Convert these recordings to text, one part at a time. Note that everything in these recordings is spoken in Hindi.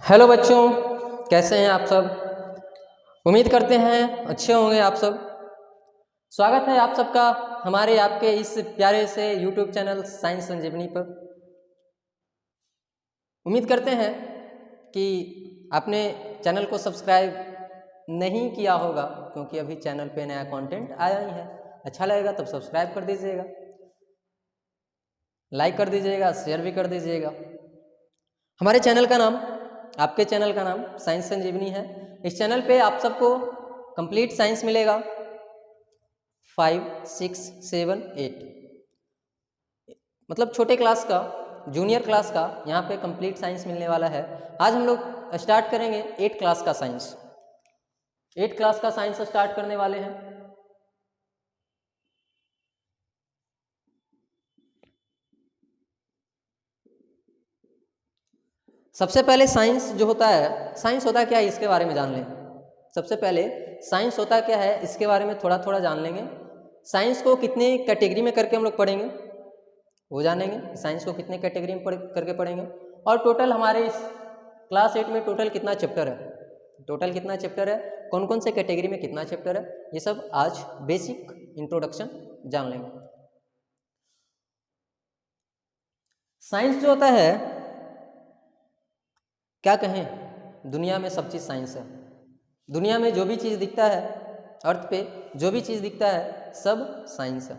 हेलो बच्चों, कैसे हैं आप सब। उम्मीद करते हैं अच्छे होंगे आप सब। स्वागत है आप सबका हमारे आपके इस प्यारे से यूट्यूब चैनल साइंस संजीवनी पर। उम्मीद करते हैं कि आपने चैनल को सब्सक्राइब नहीं किया होगा, क्योंकि अभी चैनल पे नया कंटेंट आया ही है। अच्छा लगेगा तब सब्सक्राइब कर दीजिएगा, लाइक कर दीजिएगा, शेयर भी कर दीजिएगा। हमारे चैनल का नाम, आपके चैनल का नाम साइंस संजीवनी है। इस चैनल पे आप सबको कंप्लीट साइंस मिलेगा 5, 6, 7, 8, मतलब छोटे क्लास का, जूनियर क्लास का यहाँ पे कंप्लीट साइंस मिलने वाला है। आज हम लोग स्टार्ट करेंगे 8 क्लास का साइंस। 8 क्लास का साइंस स्टार्ट करने वाले हैं। सबसे पहले साइंस जो होता है, साइंस होता क्या है इसके बारे में जान लें। सबसे पहले साइंस होता क्या है इसके बारे में थोड़ा थोड़ा जान लेंगे। साइंस को कितने कैटेगरी में करके हम लोग पढ़ेंगे वो जानेंगे। साइंस को कितने कैटेगरी में करके पढ़ेंगे, और टोटल हमारे इस क्लास 8 में टोटल कितना चैप्टर है, टोटल कितना चैप्टर है, कौन कौन से कैटेगरी में कितना चैप्टर है, ये सब आज बेसिक इंट्रोडक्शन जान लेंगे। साइंस जो होता है, क्या कहें, दुनिया में सब चीज़ साइंस है। दुनिया में जो भी चीज़ दिखता है, अर्थ पे जो भी चीज़ दिखता है सब साइंस है।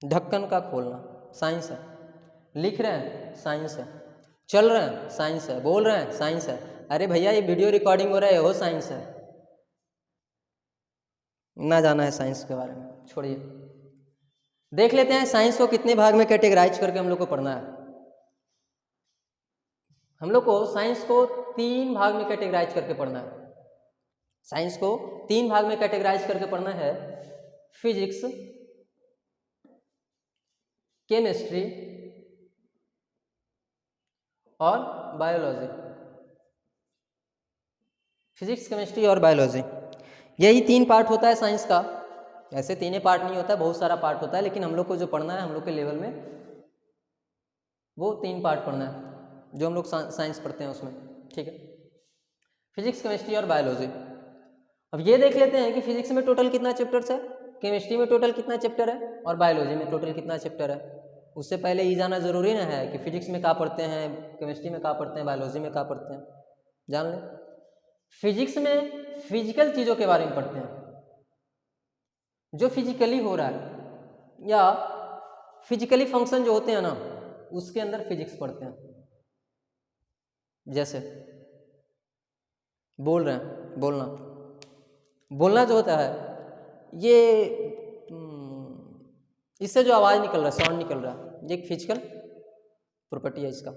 ढक्कन का खोलना साइंस है, लिख रहे हैं साइंस है, चल रहे हैं साइंस है, बोल रहे हैं साइंस है। अरे भैया ये वीडियो रिकॉर्डिंग हो रहा है वो साइंस है। ना जाना है साइंस के बारे में, छोड़िए। देख लेते हैं साइंस को कितने भाग में कैटेगराइज करके हम लोग को पढ़ना है। हम लोग को साइंस को 3 भाग में कैटेगराइज करके पढ़ना है। साइंस को 3 भाग में कैटेगराइज करके पढ़ना है। फिजिक्स, केमिस्ट्री और बायोलॉजी। फिजिक्स, केमिस्ट्री और बायोलॉजी, यही 3 पार्ट होता है साइंस का। ऐसे 3 पार्ट नहीं होता है, बहुत सारा पार्ट होता है, लेकिन हम लोग को जो पढ़ना है हम लोग के लेवल में वो 3 पार्ट पढ़ना है जो हम लोग साइंस पढ़ते हैं उसमें। ठीक है, फिजिक्स, केमिस्ट्री और बायोलॉजी। अब ये देख लेते हैं कि फिजिक्स में टोटल कितना चैप्टर्स है, केमिस्ट्री में टोटल कितना चैप्टर है और बायोलॉजी में टोटल कितना चैप्टर है। उससे पहले ये जाना जरूरी ना है कि फिजिक्स में क्या पढ़ते हैं, केमिस्ट्री में क्या पढ़ते हैं, बायोलॉजी में क्या पढ़ते हैं, जान लें। फिजिक्स में फिजिकल चीज़ों के बारे में पढ़ते हैं, जो फिजिकली हो रहा है या फिजिकली फंक्शन जो होते हैं ना, उसके अंदर फिजिक्स पढ़ते हैं। जैसे बोल रहे हैं, बोलना, बोलना जो होता है ये इससे जो आवाज़ निकल रहा है, साउंड निकल रहा है, ये एक फिजिकल प्रॉपर्टी है इसका,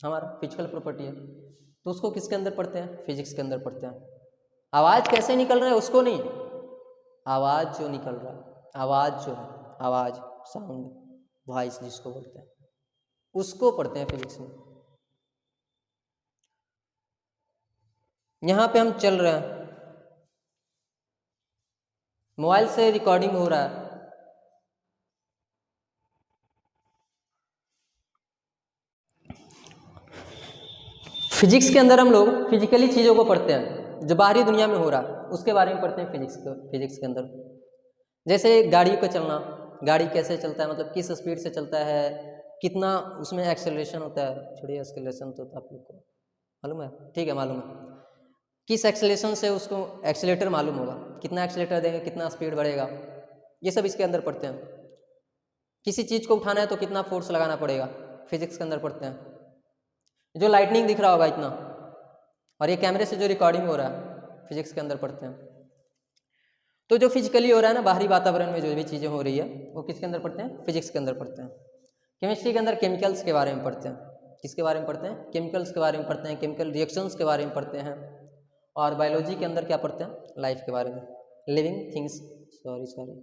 हमारा फिजिकल प्रॉपर्टी है। तो उसको किसके अंदर पढ़ते हैं, फिजिक्स के अंदर पढ़ते हैं। आवाज़ कैसे निकल रहा है उसको नहीं, आवाज़ जो निकल रहा है, आवाज़ जो है, आवाज़, साउंड, वॉइस जिसको बोलते हैं, उसको पढ़ते हैं फिजिक्स में। यहाँ पे हम चल रहे हैं, मोबाइल से रिकॉर्डिंग हो रहा है, फिजिक्स के अंदर हम लोग फिजिकली चीज़ों को पढ़ते हैं, जो बाहरी दुनिया में हो रहा है उसके बारे में पढ़ते हैं फिजिक्स के अंदर। जैसे गाड़ी का चलना, गाड़ी कैसे चलता है, मतलब किस स्पीड से चलता है, कितना उसमें एक्सेलरेशन होता है। छोड़िए एक्सेलरेशन तो आप लोग को मालूम है, ठीक है मालूम है, किस एक्सेलरेशन से उसको एक्सेलेटर मालूम होगा, कितना एक्सेलेटर देंगे कितना स्पीड बढ़ेगा, ये सब इसके अंदर पढ़ते हैं। किसी चीज़ को उठाना है तो कितना फोर्स लगाना पड़ेगा, फिजिक्स के अंदर पढ़ते हैं। जो लाइटनिंग दिख रहा होगा इतना, और ये कैमरे से जो रिकॉर्डिंग हो रहा है, फिजिक्स के अंदर पढ़ते हैं। तो जो फिजिकली हो रहा है ना, बाहरी वातावरण में जो भी चीज़ें हो रही है वो किसके अंदर पढ़ते हैं, फिजिक्स के अंदर पढ़ते हैं। केमिस्ट्री के अंदर केमिकल्स के बारे में पढ़ते हैं, किसके बारे में पढ़ते हैं, केमिकल्स के बारे में पढ़ते हैं, केमिकल रिएक्शंस के बारे में पढ़ते हैं। और बायोलॉजी के अंदर क्या पढ़ते हैं, लाइफ के बारे में, लिविंग थिंग्स,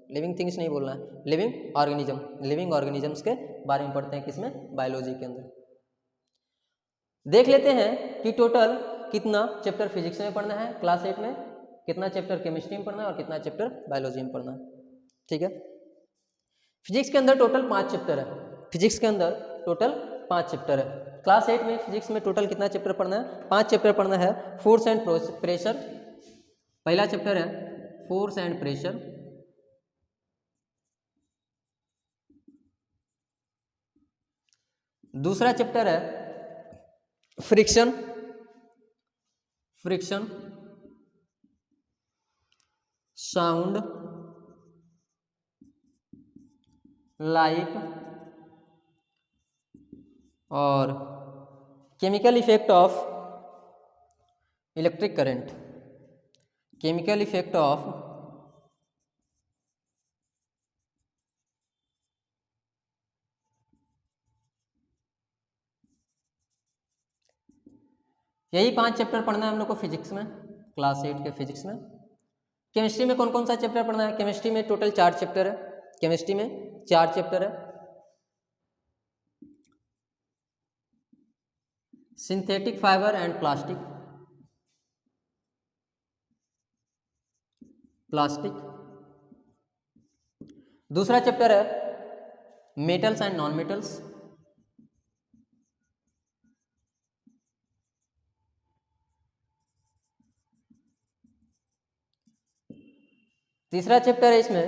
लिविंग थिंग्स नहीं बोलना है, लिविंग ऑर्गेनिज्म, लिविंग ऑर्गेनिजम्स के बारे में पढ़ते हैं, किसमें, बायोलॉजी के अंदर। देख लेते हैं कि टोटल कितना चैप्टर फिजिक्स में पढ़ना है क्लास 8 में, कितना चैप्टर केमिस्ट्री में पढ़ना है और कितना चैप्टर बायोलॉजी में पढ़ना है। ठीक है, फिजिक्स के अंदर टोटल 5 चैप्टर है, फिजिक्स के अंदर टोटल 5 चैप्टर है। क्लास 8 में फिजिक्स में टोटल कितना चैप्टर पढ़ना है? 5 चैप्टर पढ़ना है। फोर्स एंड प्रेशर, पहला चैप्टर है फोर्स एंड प्रेशर। दूसरा चैप्टर है फ्रिक्शन, फ्रिक्शन, साउंड, लाइट और chemical effect of electric current, chemical effect of यही 5 चैप्टर पढ़ना है हम लोग को फिजिक्स में, क्लास 8 के फिजिक्स में। केमिस्ट्री में कौन कौन सा चैप्टर पढ़ना है? केमिस्ट्री में टोटल 4 चैप्टर है। केमिस्ट्री में 4 चैप्टर है। Synthetic fibre and plastic, plastic. दूसरा चैप्टर है मेटल्स एंड नॉन मेटल्स। तीसरा चैप्टर है इसमें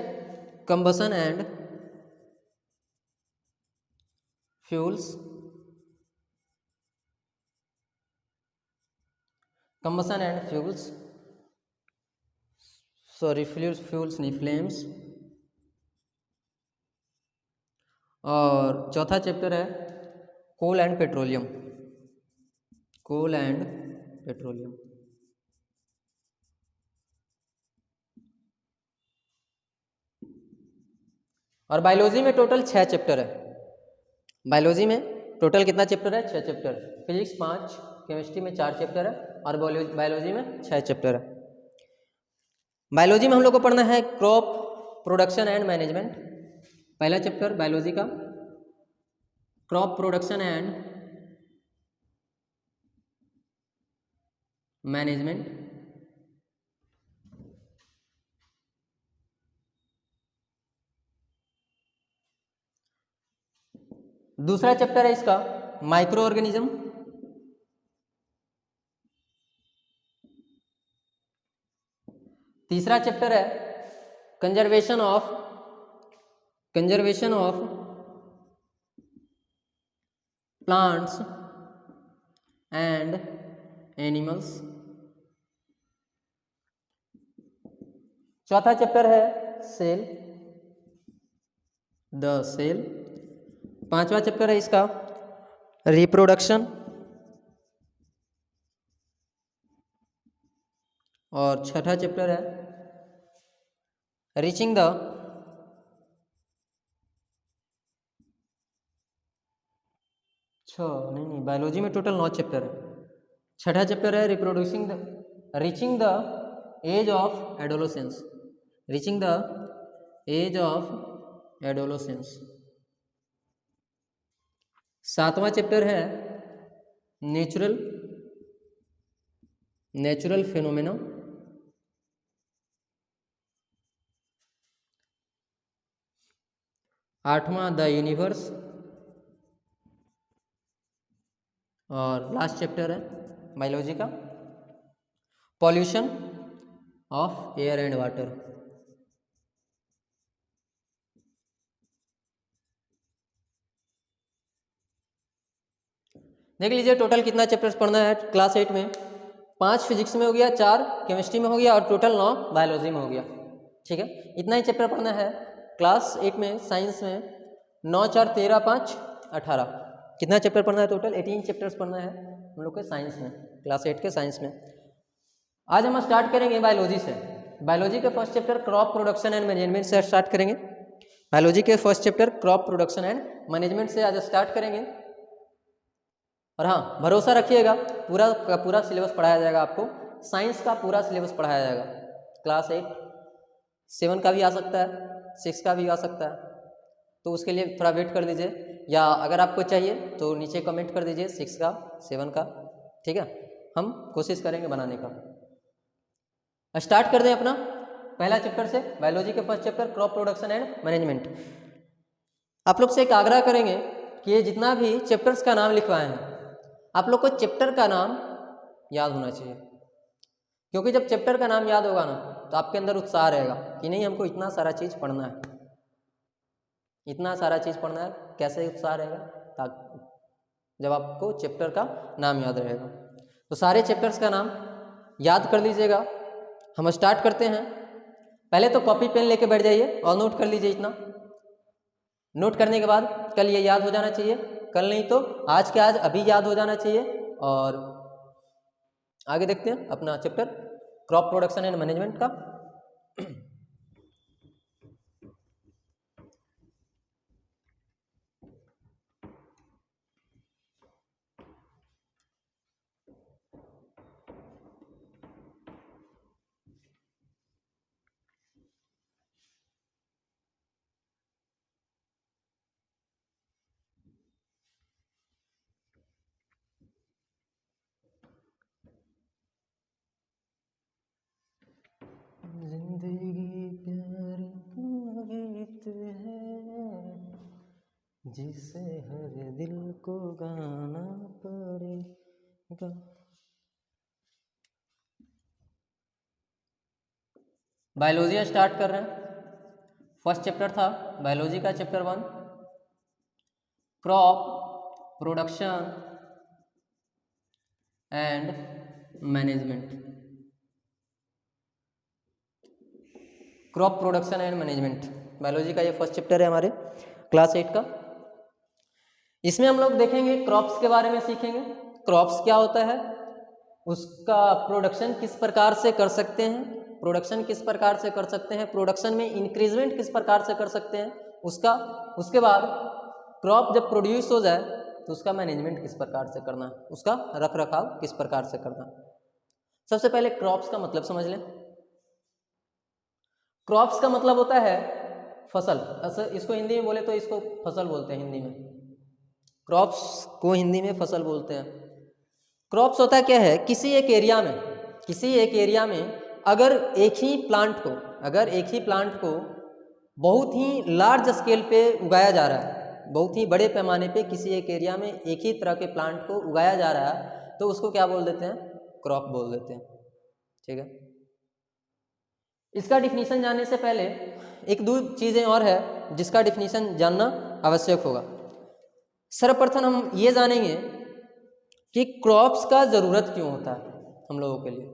combustion and fuels, combustion and fuels, sorry fuels नहीं, फ्लेम्स। और चौथा चैप्टर है coal and petroleum, coal and petroleum. और बायोलॉजी में टोटल 6 चैप्टर है। बायोलॉजी में टोटल कितना चैप्टर है? 6 चैप्टर। फिजिक्स 5, केमिस्ट्री में 4 चैप्टर है और बायोलॉजी में 6 चैप्टर है। बायोलॉजी में हम लोग को पढ़ना है क्रॉप प्रोडक्शन एंड मैनेजमेंट। पहला चैप्टर बायोलॉजी का क्रॉप प्रोडक्शन एंड मैनेजमेंट। दूसरा चैप्टर है इसका माइक्रो ऑर्गेनिज्म। तीसरा चैप्टर है conservation of plants and animals. चौथा चैप्टर है सेल, द सेल। पांचवा चैप्टर है इसका रिप्रोडक्शन। और छठा चैप्टर है रीचिंग द नहीं, बायोलॉजी में टोटल 9 चैप्टर है। छठा चैप्टर है reaching the age of adolescence, reaching the age of adolescence. सातवां चैप्टर है नेचुरल फिनोमेना। आठवां द यूनिवर्स। और लास्ट चैप्टर है बायोलॉजी का pollution of air and water. देख लीजिए टोटल कितना चैप्टर्स पढ़ना है क्लास 8 में। 5 फिजिक्स में हो गया, 4 केमिस्ट्री में हो गया और टोटल 9 बायोलॉजी में हो गया। ठीक है, इतना ही चैप्टर पढ़ना है क्लास 8 में। साइंस में 9 4 13 5 18 कितना चैप्टर पढ़ना है? टोटल 18 चैप्टर्स पढ़ना है हम लोग के साइंस में, क्लास 8 के साइंस में। आज हम स्टार्ट करेंगे बायोलॉजी से। बायोलॉजी के first chapter crop production and management से स्टार्ट करेंगे। बायोलॉजी के first chapter crop production and management से आज स्टार्ट करेंगे। और हाँ, भरोसा रखिएगा पूरा का पूरा सिलेबस पढ़ाया जाएगा आपको। साइंस का पूरा सिलेबस पढ़ाया जाएगा। क्लास 8 7 का भी आ सकता है, 6 का भी आ सकता है, तो उसके लिए थोड़ा वेट कर दीजिए, या अगर आपको चाहिए तो नीचे कमेंट कर दीजिए 6 का 7 का। ठीक है, हम कोशिश करेंगे बनाने का। स्टार्ट कर दें अपना पहला चैप्टर से, बायोलॉजी के first chapter crop production and management. आप लोग से एक आग्रह करेंगे कि ये जितना भी चैप्टर्स का नाम लिखवाए हैं आप लोग को चैप्टर का नाम याद होना चाहिए, क्योंकि जब चैप्टर का नाम याद होगा ना तो आपके अंदर उत्साह रहेगा कि नहीं हमको इतना सारा चीज़ पढ़ना है, इतना सारा चीज़ पढ़ना है। कैसे उत्साह रहेगा? ताकि जब आपको चैप्टर का नाम याद रहेगा। तो सारे चैप्टर्स का नाम याद कर लीजिएगा। हम स्टार्ट करते हैं। पहले तो कॉपी पेन लेके बैठ जाइए और नोट कर लीजिए। इतना नोट करने के बाद कल ये याद हो जाना चाहिए, कल नहीं तो आज के आज अभी याद हो जाना चाहिए। और आगे देखते हैं अपना chapter crop production and management का। जिंदगी प्यार का गीत है जिसे हर दिल को गाना पड़ेगा। बायोलॉजी स्टार्ट कर रहे हैं। फर्स्ट चैप्टर था बायोलॉजी का chapter 1 crop production and management. Crop production and management biology का ये फर्स्ट चैप्टर है हमारे क्लास 8 का। इसमें हम लोग देखेंगे क्रॉप्स के बारे में सीखेंगे। क्रॉप्स क्या होता है, उसका प्रोडक्शन किस प्रकार से कर सकते हैं, प्रोडक्शन किस प्रकार से कर सकते हैं, प्रोडक्शन में इंक्रीजमेंट किस प्रकार से कर सकते हैं उसका। उसके बाद क्रॉप जब प्रोड्यूस हो जाए तो उसका मैनेजमेंट किस प्रकार से करना, उसका रख रखाव किस प्रकार से करना। सबसे पहले क्रॉप्स का मतलब समझ लें। क्रॉप्स का मतलब होता है फसल। इसको हिंदी में बोले तो इसको फसल बोलते हैं हिंदी में। क्रॉप्स को हिंदी में फसल बोलते हैं। क्रॉप्स होता क्या है, किसी एक एरिया में अगर एक ही प्लांट को बहुत ही लार्ज स्केल पे उगाया जा रहा है, बहुत ही बड़े पैमाने पे किसी एक एरिया में एक ही तरह के प्लांट को उगाया जा रहा है तो उसको क्या बोल देते हैं, क्रॉप बोल देते हैं। ठीक है, इसका डिफिनीशन जानने से पहले एक दो चीज़ें और है जिसका डिफिनीशन जानना आवश्यक होगा। सर्वप्रथम हम ये जानेंगे कि क्रॉप्स का ज़रूरत क्यों होता है हम लोगों के लिए,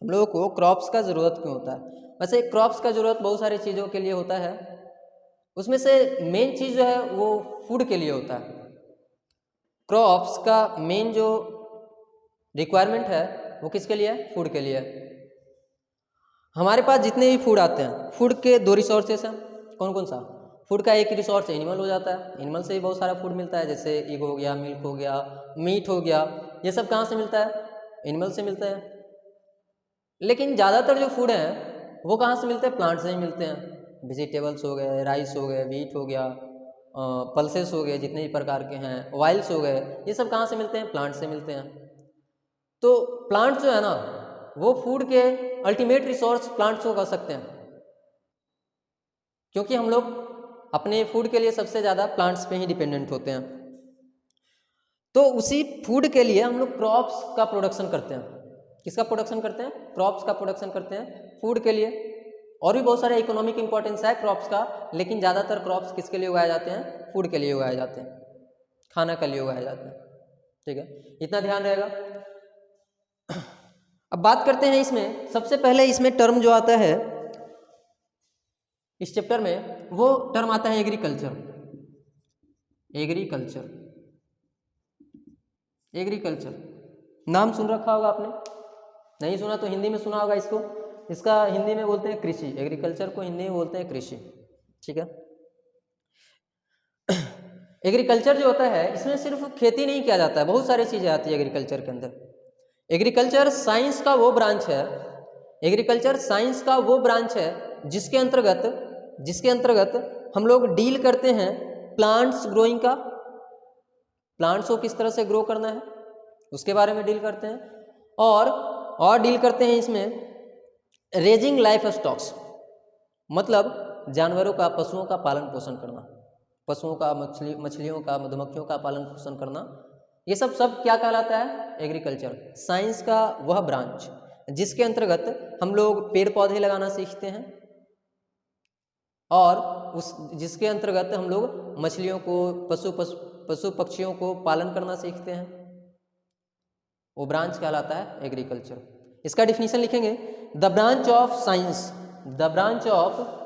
हम लोगों को क्रॉप्स का ज़रूरत क्यों होता है। वैसे क्रॉप्स का ज़रूरत बहुत सारी चीज़ों के लिए होता है, उसमें से मेन चीज़ जो है वो फूड के लिए होता है। क्रॉप्स का मेन जो रिक्वायरमेंट है वो किसके लिए है, फूड के लिए। हमारे पास जितने भी फूड आते हैं, फूड के दो रिसोर्सेस हैं। कौन कौन सा? फूड का एक रिसोर्स एनिमल हो जाता है, एनिमल से भी बहुत सारा फूड मिलता है, जैसे एग हो गया, मिल्क हो गया, मीट हो गया, ये सब कहाँ से मिलता है, एनिमल से मिलता है। लेकिन ज़्यादातर जो फूड हैं वो कहाँ से मिलते हैं, प्लांट से ही मिलते हैं। वेजिटेबल्स हो गए, राइस हो गए, व्हीट हो गया, पल्सेस हो गए, जितने भी प्रकार के हैं, ऑयल्स हो गए, ये सब कहाँ से मिलते हैं, प्लांट से मिलते हैं। तो प्लांट जो है ना वो फूड के अल्टीमेट रिसोर्स प्लांट्स को कर सकते हैं, क्योंकि हम लोग अपने फूड के लिए सबसे ज़्यादा प्लांट्स पे ही डिपेंडेंट होते हैं। तो उसी फूड के लिए हम लोग क्रॉप्स का प्रोडक्शन करते हैं। किसका प्रोडक्शन करते हैं, क्रॉप्स का प्रोडक्शन करते हैं फूड के लिए। और भी बहुत सारा इकोनॉमिक इंपॉर्टेंस है क्रॉप्स का, लेकिन ज़्यादातर क्रॉप्स किसके लिए उगाए जाते हैं, फूड के लिए उगाए जाते हैं, खाना के लिए उगाए जाते हैं। ठीक है, इतना ध्यान रहेगा। अब बात करते हैं इसमें, सबसे पहले इसमें टर्म जो आता है इस चैप्टर में, वो टर्म आता है एग्रीकल्चर। एग्रीकल्चर नाम सुन रखा होगा आपने, नहीं सुना तो हिंदी में सुना होगा इसको। इसका हिंदी में बोलते हैं कृषि, एग्रीकल्चर को हिंदी में बोलते हैं कृषि। ठीक है, एग्रीकल्चर जो होता है इसमें सिर्फ खेती नहीं किया जाता है, बहुत सारी चीज़ें आती है एग्रीकल्चर के अंदर। एग्रीकल्चर साइंस का वो ब्रांच है, एग्रीकल्चर साइंस का वो ब्रांच है जिसके अंतर्गत हम लोग डील करते हैं प्लांट्स ग्रोइंग का, प्लांट्स को किस तरह से ग्रो करना है उसके बारे में डील करते हैं। और डील करते हैं इसमें रेजिंग लाइफ स्टॉक्स, मतलब जानवरों का, पशुओं का पालन पोषण करना। पशुओं का, मछलियों का, मधुमक्खियों का पालन पोषण करना, ये सब क्या कहलाता है? एग्रीकल्चर। साइंस का वह ब्रांच जिसके अंतर्गत हम लोग पेड़ पौधे लगाना सीखते हैं और उस जिसके अंतर्गत हम लोग मछलियों को, पशु पक्षियों को पालन करना सीखते हैं, वो ब्रांच कहलाता है एग्रीकल्चर। इसका डिफिनीशन लिखेंगे, the branch of science, the branch of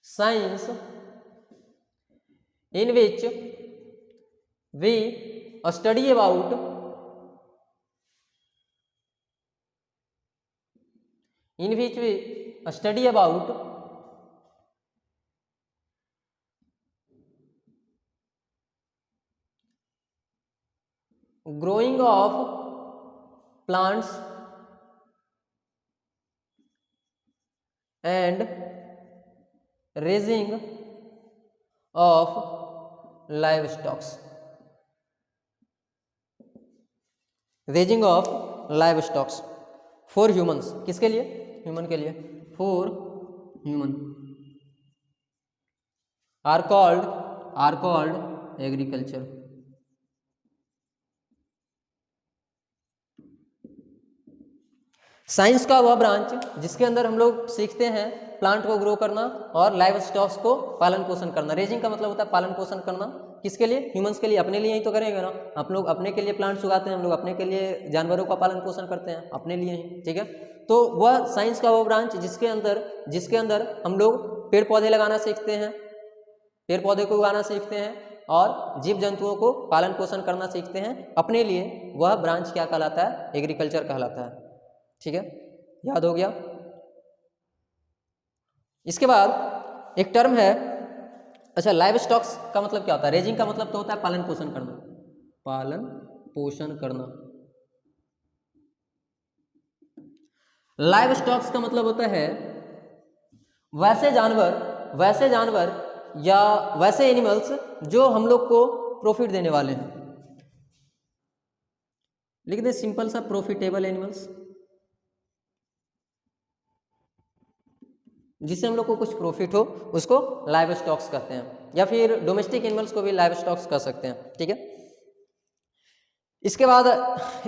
science in which we study about growing of plants and raising of livestock, raising of livestock for humans, किसके लिए? ह्यूमन के लिए, for human are called agriculture. Science का वह ब्रांच जिसके अंदर हम लोग सीखते हैं प्लांट को ग्रो करना और लाइव स्टॉक्स को पालन पोषण करना। रेजिंग का मतलब होता है पालन पोषण करना, किसके लिए? ह्यूमंस के लिए, अपने लिए ही तो करेंगे ना, हम लोग अपने के लिए प्लांट्स उगाते हैं, हम लोग अपने के लिए जानवरों का पालन पोषण करते हैं, अपने लिए ही, ठीक है। तो वह साइंस का वो ब्रांच जिसके अंदर हम लोग पेड़ पौधे लगाना सीखते हैं, पेड़ पौधे को उगाना सीखते हैं और जीव जंतुओं को पालन पोषण करना सीखते हैं अपने लिए, वह ब्रांच क्या कहलाता है? एग्रीकल्चर कहलाता है, ठीक है, याद हो गया। इसके बाद एक टर्म है, अच्छा, लाइव स्टॉक्स का मतलब क्या होता है? रेजिंग का मतलब तो होता है पालन पोषण करना, पालन पोषण करना। लाइव स्टॉक्स का मतलब होता है वैसे जानवर या वैसे एनिमल्स जो हम लोग को प्रॉफिट देने वाले हैं। लिख दे सिंपल सा, प्रॉफिटेबल एनिमल्स, जिससे हम लोग को कुछ प्रॉफिट हो, उसको लाइव स्टॉक्स कहते हैं, या फिर डोमेस्टिक एनिमल्स को भी लाइव स्टॉक्स कह सकते हैं, ठीक है। इसके बाद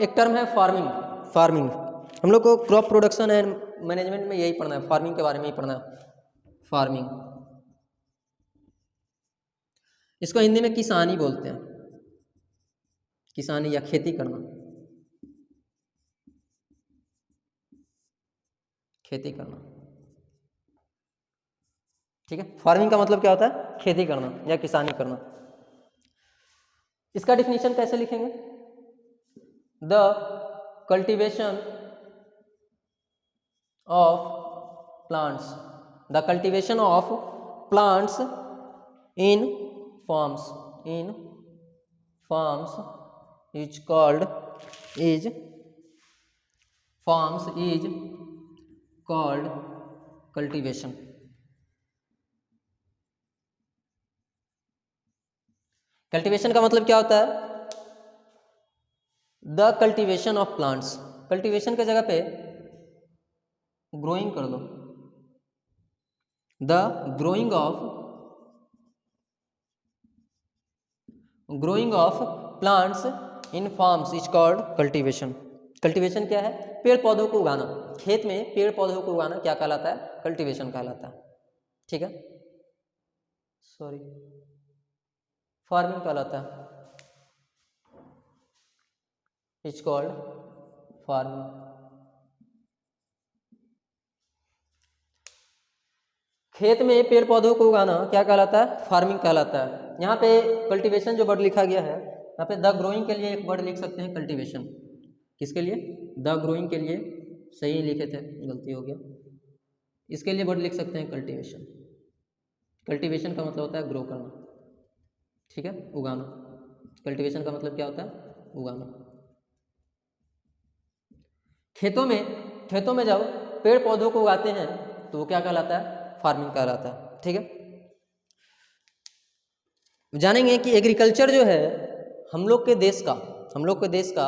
एक टर्म है फार्मिंग। हम लोग को क्रॉप प्रोडक्शन एंड मैनेजमेंट में यही पढ़ना है, फार्मिंग के बारे में ही पढ़ना है, फार्मिंग। इसको हिंदी में किसानी बोलते हैं, किसानी या खेती करना, खेती करना, ठीक है। फार्मिंग का मतलब क्या होता है? खेती करना या किसानी करना। इसका डिफिनीशन कैसे लिखेंगे? The cultivation of plants, the cultivation of plants in farms is called cultivation। Cultivation का मतलब क्या होता है? The cultivation of plants, cultivation के जगह पे ग्रोइंग कर दो, the growing of plants in farms is called cultivation. Cultivation क्या है? पेड़ पौधों को उगाना, खेत में पेड़ पौधों को उगाना क्या कहलाता है? कल्टीवेशन कहलाता है, ठीक है, सॉरी, फार्मिंग कहलाता है, इज कॉल्ड फार्मिंग। खेत में पेड़ पौधों को उगाना क्या कहलाता है? फार्मिंग कहलाता है। यहाँ पे कल्टीवेशन जो वर्ड लिखा गया है, यहाँ पे द ग्रोइंग के लिए एक वर्ड लिख सकते हैं कल्टीवेशन। किसके लिए? द ग्रोइंग के लिए, सही लिखे थे, गलती हो गया, इसके लिए वर्ड लिख सकते हैं कल्टीवेशन। कल्टीवेशन का मतलब होता है ग्रो करना, ठीक है, उगाना। कल्टीवेशन का मतलब क्या होता है? उगाना। खेतों में जब पेड़ पौधों को उगाते हैं तो वो क्या कहलाता है? फार्मिंग कहलाता है, ठीक है। जानेंगे कि एग्रीकल्चर जो है हम लोग के देश का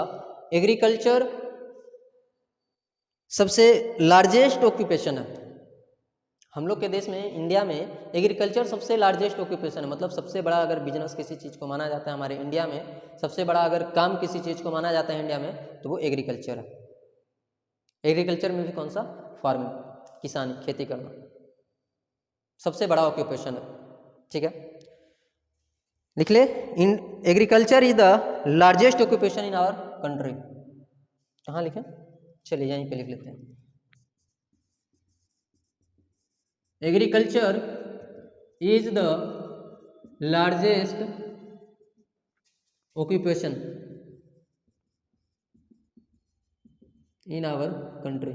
एग्रीकल्चर सबसे लार्जेस्ट ऑक्यूपेशन है। हम लोग के देश में, इंडिया में एग्रीकल्चर सबसे लार्जेस्ट ऑक्यूपेशन है, मतलब सबसे बड़ा अगर बिजनेस किसी चीज़ को माना जाता है हमारे इंडिया में, सबसे बड़ा अगर काम किसी चीज़ को माना जाता है इंडिया में, तो वो एग्रीकल्चर है। एग्रीकल्चर में भी कौन सा? फार्मिंग, किसानी, खेती करना सबसे बड़ा ऑक्यूपेशन है। ठीक है, लिख ले, in agriculture is the largest occupation in our country. कहाँ लिखें? चलिए यहीं पे लिख लेते हैं। Agriculture is the largest occupation in our country,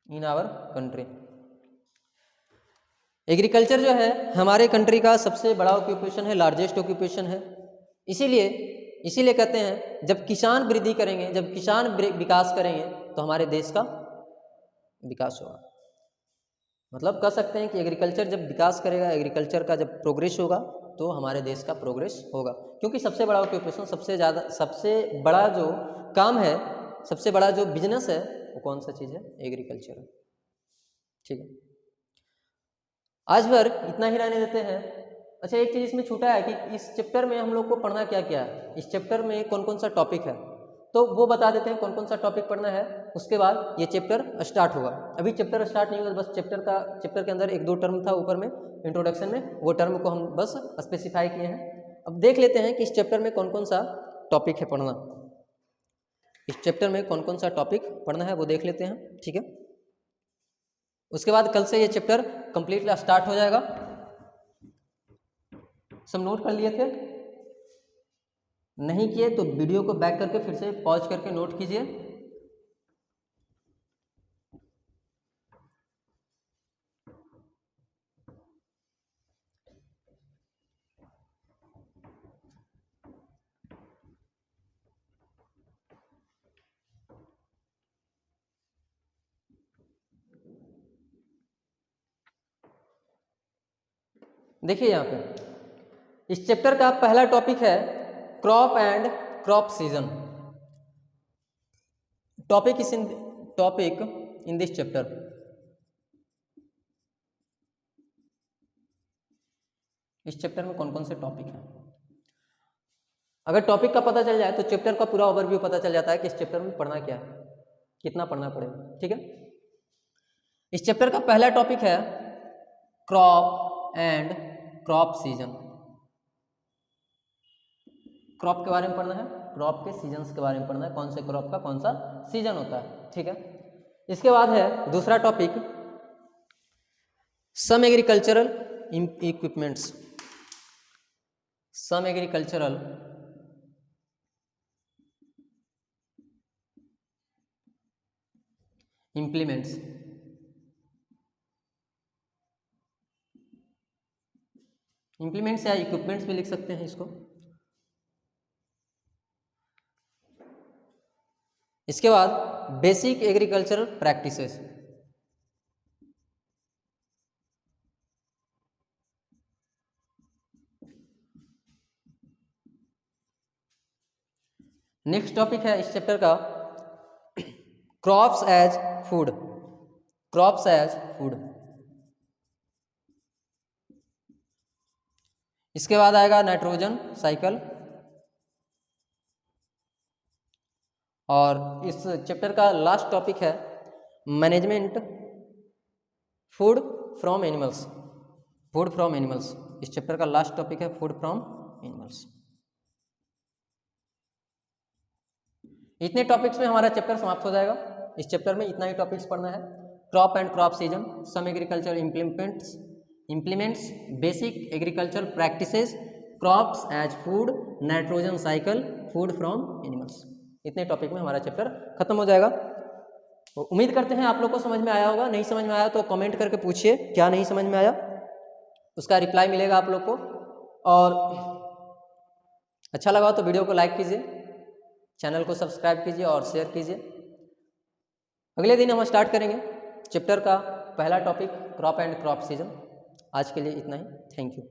in our country. Agriculture जो है हमारे कंट्री का सबसे बड़ा ऑक्यूपेशन है, लार्जेस्ट ऑक्यूपेशन है। इसीलिए कहते हैं जब किसान वृद्धि करेंगे, जब किसान विकास करेंगे तो हमारे देश का विकास होगा। मतलब कह सकते हैं कि एग्रीकल्चर जब विकास करेगा, एग्रीकल्चर का जब प्रोग्रेस होगा तो हमारे देश का प्रोग्रेस होगा। क्योंकि सबसे बड़ा ऑक्यूपेशन, सबसे बड़ा जो काम है, सबसे बड़ा जो बिजनेस है, वो कौन सा चीज़ है? एग्रीकल्चर है। ठीक है, आज भर इतना ही रहने देते हैं। अच्छा, एक चीज़ इसमें छूटा है कि इस चैप्टर में हम लोग को पढ़ना क्या क्या है, इस चैप्टर में कौन कौन सा टॉपिक है, तो वो बता देते हैं कौन कौन सा टॉपिक पढ़ना है। उसके बाद ये चैप्टर स्टार्ट होगा। अभी चैप्टर स्टार्ट नहीं होगा, बस चैप्टर के अंदर 1-2 टर्म था ऊपर में इंट्रोडक्शन में, वो टर्म को हम बस स्पेसिफाई किए हैं। अब देख लेते हैं कि इस चैप्टर में कौन कौन सा टॉपिक है पढ़ना। इस चैप्टर में कौन कौन सा टॉपिक पढ़ना है वो देख लेते हैं। ठीक है, उसके बाद कल से ये चैप्टर कंप्लीटली स्टार्ट हो जाएगा। सब नोट कर लिए थे? नहीं किए तो वीडियो को बैक करके फिर से पॉज करके नोट कीजिए। देखिए यहाँ पे इस चैप्टर का पहला टॉपिक है crop and crop season. Topic in this chapter. इस चैप्टर में कौन कौन से टॉपिक हैं? अगर टॉपिक का पता चल जाए तो चैप्टर का पूरा ओवरव्यू पता चल जाता है कि इस चैप्टर में पढ़ना क्या है, कितना पढ़ना पड़ेगा। ठीक है, इस चैप्टर का पहला टॉपिक है crop and crop season. Crop के बारे में पढ़ना है, क्रॉप के सीजन्स के बारे में पढ़ना है, कौन से क्रॉप का कौन सा सीजन होता है। ठीक है, इसके बाद है दूसरा topic some agricultural equipments. Some agricultural implements. Implements या इक्विपमेंट्स भी लिख सकते हैं इसको। इसके बाद basic agricultural practices. Next topic है इस चैप्टर का crops as food. Crops as food. इसके बाद आएगा नाइट्रोजन साइकिल। और इस चैप्टर का लास्ट टॉपिक है management food from animals. Food from animals इस चैप्टर का लास्ट टॉपिक है, फूड फ्रॉम एनिमल्स। इतने टॉपिक्स में हमारा चैप्टर समाप्त हो जाएगा। इस चैप्टर में इतना ही टॉपिक्स पढ़ना है। Crop and crop season, some agriculture implements, basic agriculture practices, crops as food, nitrogen cycle, food from animals. इतने टॉपिक में हमारा चैप्टर खत्म हो जाएगा। तो उम्मीद करते हैं आप लोग को समझ में आया होगा। नहीं समझ में आया तो कमेंट करके पूछिए क्या नहीं समझ में आया, उसका रिप्लाई मिलेगा आप लोग को। और अच्छा लगा तो वीडियो को लाइक कीजिए, चैनल को सब्सक्राइब कीजिए और शेयर कीजिए। अगले दिन हम स्टार्ट करेंगे चैप्टर का पहला topic crop and crop season. आज के लिए इतना ही। Thank you.